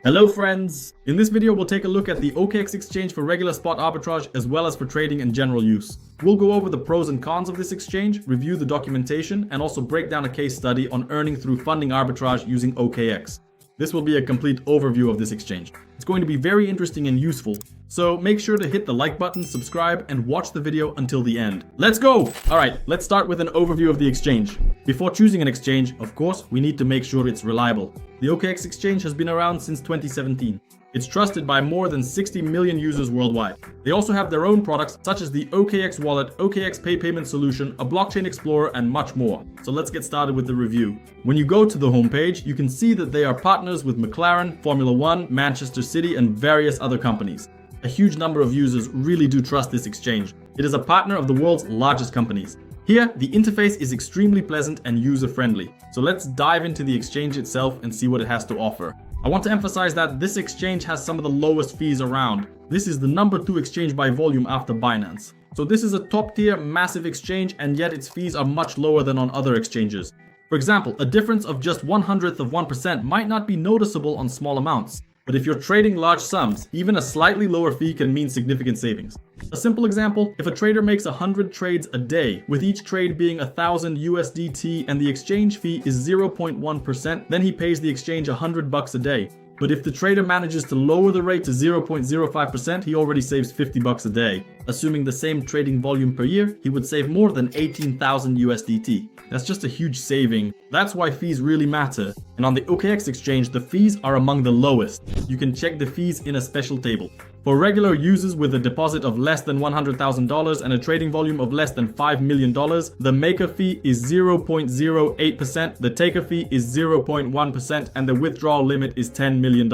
Hello friends! In this video we'll take a look at the OKX exchange for regular spot arbitrage as well as for trading and general use. We'll go over the pros and cons of this exchange, review the documentation, and also break down a case study on earning through funding arbitrage using OKX. This will be a complete overview of this exchange. It's going to be very interesting and useful, so make sure to hit the like button, subscribe, and watch the video until the end. Let's go! Alright, let's start with an overview of the exchange. Before choosing an exchange, of course, we need to make sure it's reliable. The OKX exchange has been around since 2017. It's trusted by more than 60 million users worldwide. They also have their own products such as the OKX Wallet, OKX Pay Payment Solution, a Blockchain Explorer, and much more. So let's get started with the review. When you go to the homepage, you can see that they are partners with McLaren, Formula One, Manchester City, and various other companies. A huge number of users really do trust this exchange. It is a partner of the world's largest companies. Here, the interface is extremely pleasant and user-friendly. So let's dive into the exchange itself and see what it has to offer. I want to emphasize that this exchange has some of the lowest fees around. This is the number 2 exchange by volume after Binance. So this is a top-tier, massive exchange, and yet its fees are much lower than on other exchanges. For example, a difference of just 1/100% might not be noticeable on small amounts. But if you're trading large sums, even a slightly lower fee can mean significant savings. A simple example, if a trader makes 100 trades a day, with each trade being 1,000 USDT and the exchange fee is 0.1%, then he pays the exchange $100 a day. But if the trader manages to lower the rate to 0.05%, he already saves $50 a day. Assuming the same trading volume per year, he would save more than 18,000 USDT. That's just a huge saving. That's why fees really matter. And on the OKX exchange, the fees are among the lowest. You can check the fees in a special table. For regular users with a deposit of less than $100,000 and a trading volume of less than $5 million, the maker fee is 0.08%, the taker fee is 0.1%, and the withdrawal limit is $10 million.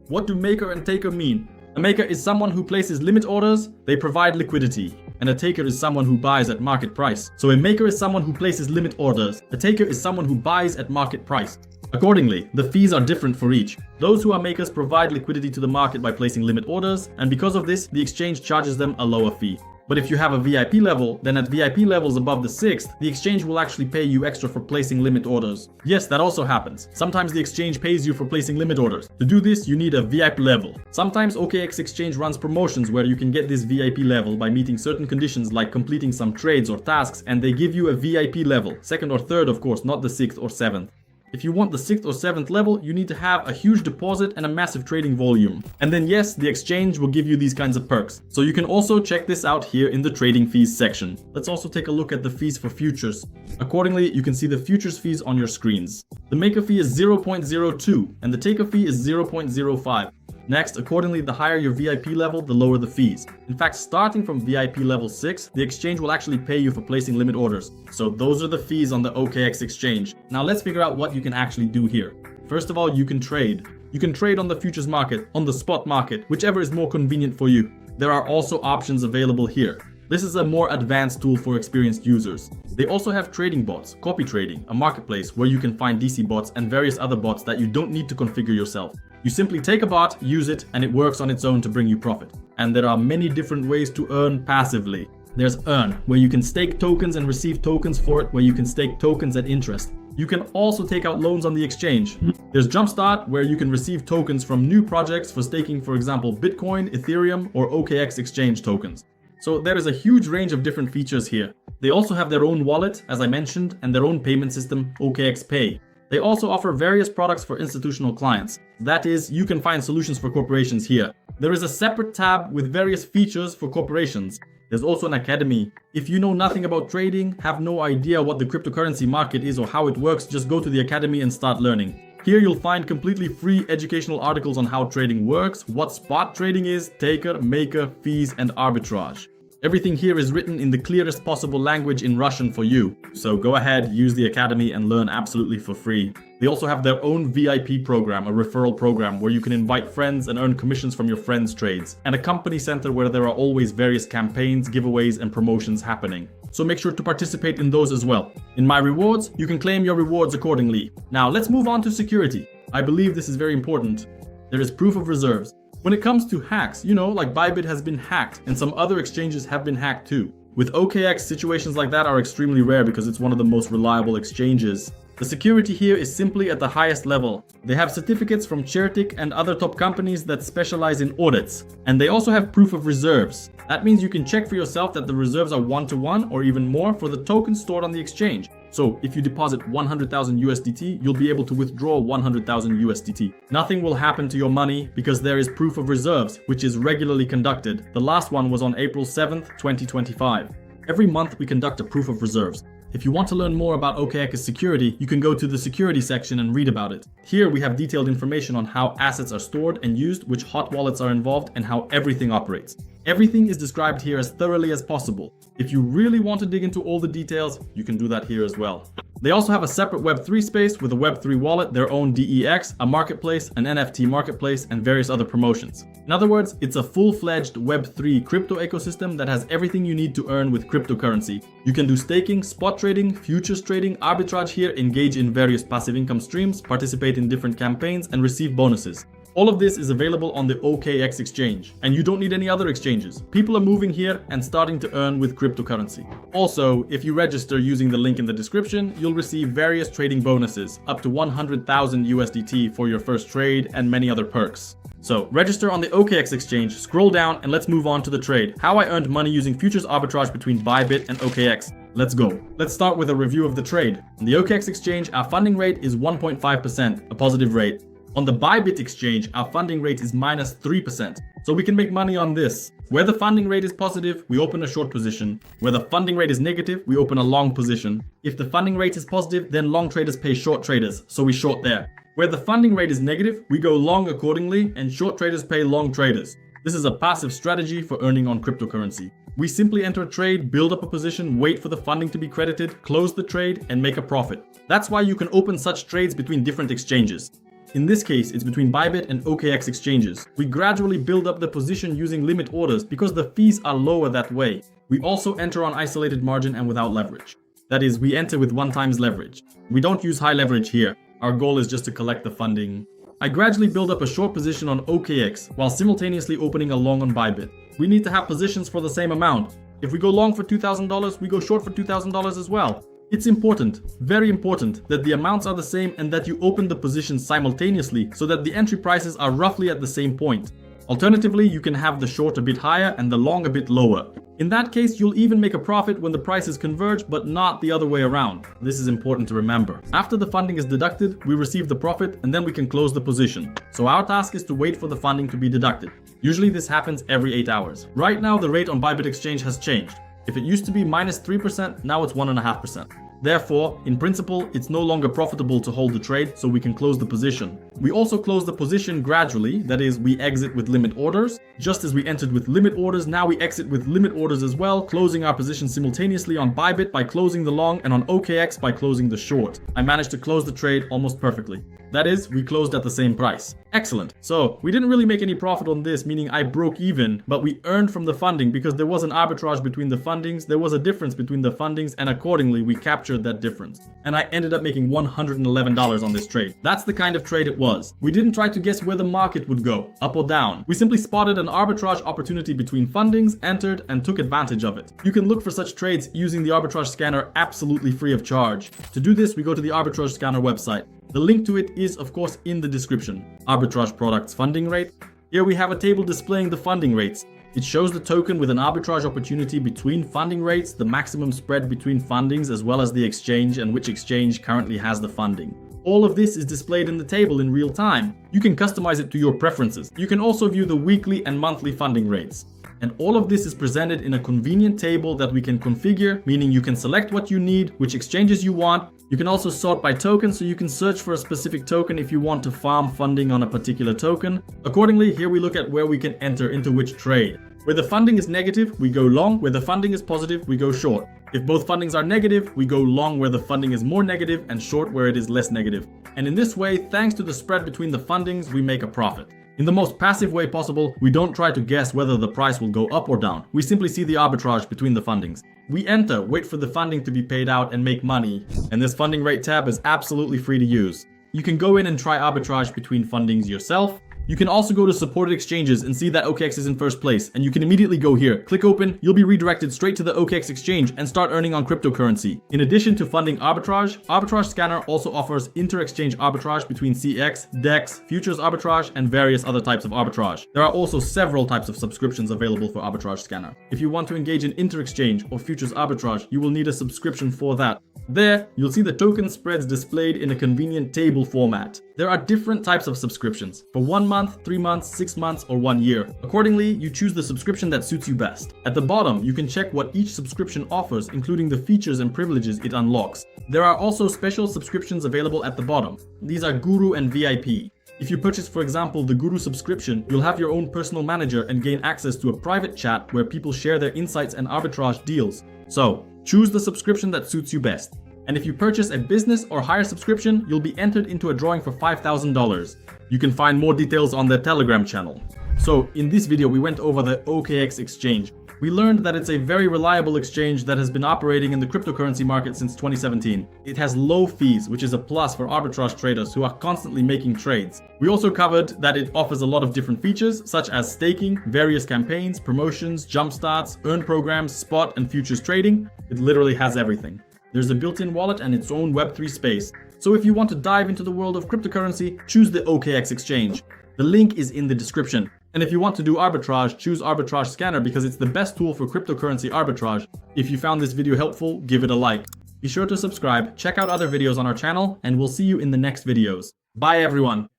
What do maker and taker mean? A maker is someone who places limit orders, they provide liquidity. And a taker is someone who buys at market price. So a maker is someone who places limit orders. A taker is someone who buys at market price. Accordingly, the fees are different for each. Those who are makers provide liquidity to the market by placing limit orders, and because of this, the exchange charges them a lower fee. But if you have a VIP level, then at VIP levels above the 6th, the exchange will actually pay you extra for placing limit orders. Yes, that also happens. Sometimes the exchange pays you for placing limit orders. To do this, you need a VIP level. Sometimes OKX exchange runs promotions where you can get this VIP level by meeting certain conditions like completing some trades or tasks, and they give you a VIP level. 2nd or 3rd, of course, not the 6th or 7th. If you want the 6th or 7th level, you need to have a huge deposit and a massive trading volume. And then yes, the exchange will give you these kinds of perks. So you can also check this out here in the trading fees section. Let's also take a look at the fees for futures. Accordingly, you can see the futures fees on your screens. The maker fee is 0.02 and the taker fee is 0.05. Next, accordingly, the higher your VIP level, the lower the fees. In fact, starting from VIP level 6, the exchange will actually pay you for placing limit orders. So those are the fees on the OKX exchange. Now let's figure out what you can actually do here. First of all, you can trade. You can trade on the futures market, on the spot market, whichever is more convenient for you. There are also options available here. This is a more advanced tool for experienced users. They also have trading bots, copy trading, a marketplace where you can find DC bots and various other bots that you don't need to configure yourself. You simply take a bot, use it, and it works on its own to bring you profit. And there are many different ways to earn passively. There's Earn, where you can stake tokens and receive tokens for it, where you can stake tokens at interest. You can also take out loans on the exchange. There's Jumpstart, where you can receive tokens from new projects for staking, for example, Bitcoin, Ethereum, or OKX exchange tokens. So there is a huge range of different features here. They also have their own wallet, as I mentioned, and their own payment system, OKX Pay. They also offer various products for institutional clients. That is, you can find solutions for corporations here. There is a separate tab with various features for corporations. There's also an academy. If you know nothing about trading, have no idea what the cryptocurrency market is or how it works, just go to the academy and start learning. Here you'll find completely free educational articles on how trading works, what spot trading is, taker, maker, fees, and arbitrage. Everything here is written in the clearest possible language in Russian for you. So go ahead, use the academy and learn absolutely for free. They also have their own VIP program, a referral program where you can invite friends and earn commissions from your friends' trades. And a company center where there are always various campaigns, giveaways, and promotions happening. So make sure to participate in those as well. In My Rewards, you can claim your rewards accordingly. Now let's move on to security. I believe this is very important. There is proof of reserves. When it comes to hacks, like Bybit has been hacked and some other exchanges have been hacked too. With OKX, situations like that are extremely rare because it's one of the most reliable exchanges. The security here is simply at the highest level. They have certificates from Certic and other top companies that specialize in audits. And they also have proof of reserves. That means you can check for yourself that the reserves are 1-to-1 or even more for the tokens stored on the exchange. So if you deposit 100,000 USDT, you'll be able to withdraw 100,000 USDT. Nothing will happen to your money because there is proof of reserves, which is regularly conducted. The last one was on April 7th, 2025. Every month we conduct a proof of reserves. If you want to learn more about OKX security, you can go to the security section and read about it. Here we have detailed information on how assets are stored and used, which hot wallets are involved, and how everything operates. Everything is described here as thoroughly as possible. If you really want to dig into all the details, you can do that here as well. They also have a separate Web3 space with a Web3 wallet, their own DEX, a marketplace, an NFT marketplace, and various other promotions. In other words, it's a full-fledged Web3 crypto ecosystem that has everything you need to earn with cryptocurrency. You can do staking, spot trading, futures trading, arbitrage here, engage in various passive income streams, participate in different campaigns, and receive bonuses. All of this is available on the OKX exchange, and you don't need any other exchanges. People are moving here and starting to earn with cryptocurrency. Also, if you register using the link in the description, you'll receive various trading bonuses, up to 100,000 USDT for your first trade and many other perks. So, register on the OKX exchange, scroll down, and let's move on to the trade. How I earned money using futures arbitrage between Bybit and OKX. Let's go. Let's start with a review of the trade. On the OKX exchange, our funding rate is 1.5%, a positive rate. On the Bybit exchange, our funding rate is minus 3%, so we can make money on this. Where the funding rate is positive, we open a short position. Where the funding rate is negative, we open a long position. If the funding rate is positive, then long traders pay short traders, so we short there. Where the funding rate is negative, we go long accordingly, and short traders pay long traders. This is a passive strategy for earning on cryptocurrency. We simply enter a trade, build up a position, wait for the funding to be credited, close the trade, and make a profit. That's why you can open such trades between different exchanges. In this case, it's between Bybit and OKX exchanges. We gradually build up the position using limit orders because the fees are lower that way. We also enter on isolated margin and without leverage. That is, we enter with 1x leverage. We don't use high leverage here. Our goal is just to collect the funding. I gradually build up a short position on OKX while simultaneously opening a long on Bybit. We need to have positions for the same amount. If we go long for $2,000, we go short for $2,000 as well. It's important, very important, that the amounts are the same and that you open the positions simultaneously so that the entry prices are roughly at the same point. Alternatively, you can have the short a bit higher and the long a bit lower. In that case, you'll even make a profit when the prices converge, but not the other way around. This is important to remember. After the funding is deducted, we receive the profit and then we can close the position. So our task is to wait for the funding to be deducted. Usually this happens every 8 hours. Right now, the rate on Bybit Exchange has changed. If it used to be minus 3%, now it's 1.5%. Therefore, in principle, it's no longer profitable to hold the trade, so we can close the position. We also close the position gradually, that is, we exit with limit orders. Just as we entered with limit orders, now we exit with limit orders as well, closing our position simultaneously on Bybit by closing the long and on OKX by closing the short. I managed to close the trade almost perfectly. That is, we closed at the same price. Excellent. So, we didn't really make any profit on this, meaning I broke even, but we earned from the funding because there was an arbitrage between the fundings, there was a difference between the fundings, and accordingly, we captured that difference. And I ended up making $111 on this trade. That's the kind of trade it was. We didn't try to guess where the market would go, up or down. We simply spotted an arbitrage opportunity between fundings, entered, and took advantage of it. You can look for such trades using the Arbitrage Scanner absolutely free of charge. To do this, we go to the Arbitrage Scanner website. The link to it is, of course, in the description. Arbitrage products funding rate. Here we have a table displaying the funding rates. It shows the token with an arbitrage opportunity between funding rates, the maximum spread between fundings, as well as the exchange and which exchange currently has the funding. All of this is displayed in the table in real time. You can customize it to your preferences. You can also view the weekly and monthly funding rates. And all of this is presented in a convenient table that we can configure, meaning you can select what you need, which exchanges you want. You can also sort by token, so you can search for a specific token if you want to farm funding on a particular token. Accordingly, here we look at where we can enter into which trade. Where the funding is negative, we go long. Where the funding is positive, we go short. If both fundings are negative, we go long where the funding is more negative and short where it is less negative. And in this way, thanks to the spread between the fundings, we make a profit. In the most passive way possible, we don't try to guess whether the price will go up or down. We simply see the arbitrage between the fundings. We enter, wait for the funding to be paid out, and make money. And this funding rate tab is absolutely free to use. You can go in and try arbitrage between fundings yourself. You can also go to supported exchanges and see that OKX is in first place, and you can immediately go here, click open, you'll be redirected straight to the OKX exchange and start earning on cryptocurrency. In addition to funding arbitrage, Arbitrage Scanner also offers inter-exchange arbitrage between CX, DEX, futures arbitrage, and various other types of arbitrage. There are also several types of subscriptions available for Arbitrage Scanner. If you want to engage in inter-exchange or futures arbitrage, you will need a subscription for that. There, you'll see the token spreads displayed in a convenient table format. There are different types of subscriptions for 1 month, 3 months, 6 months, or 1 year. Accordingly, you choose the subscription that suits you best. At the bottom, you can check what each subscription offers, including the features and privileges it unlocks. There are also special subscriptions available at the bottom. These are Guru and VIP. If you purchase, for example, the Guru subscription, you'll have your own personal manager and gain access to a private chat where people share their insights and arbitrage deals. So, choose the subscription that suits you best. And if you purchase a business or higher subscription, you'll be entered into a drawing for $5,000. You can find more details on their Telegram channel. So, in this video, we went over the OKX exchange. We learned that it's a very reliable exchange that has been operating in the cryptocurrency market since 2017. It has low fees, which is a plus for arbitrage traders who are constantly making trades. We also covered that it offers a lot of different features, such as staking, various campaigns, promotions, jumpstarts, earn programs, spot and futures trading. It literally has everything. There's a built-in wallet and its own Web3 space. So if you want to dive into the world of cryptocurrency, choose the OKX exchange. The link is in the description. And if you want to do arbitrage, choose Arbitrage Scanner because it's the best tool for cryptocurrency arbitrage. If you found this video helpful, give it a like. Be sure to subscribe, check out other videos on our channel, and we'll see you in the next videos. Bye everyone!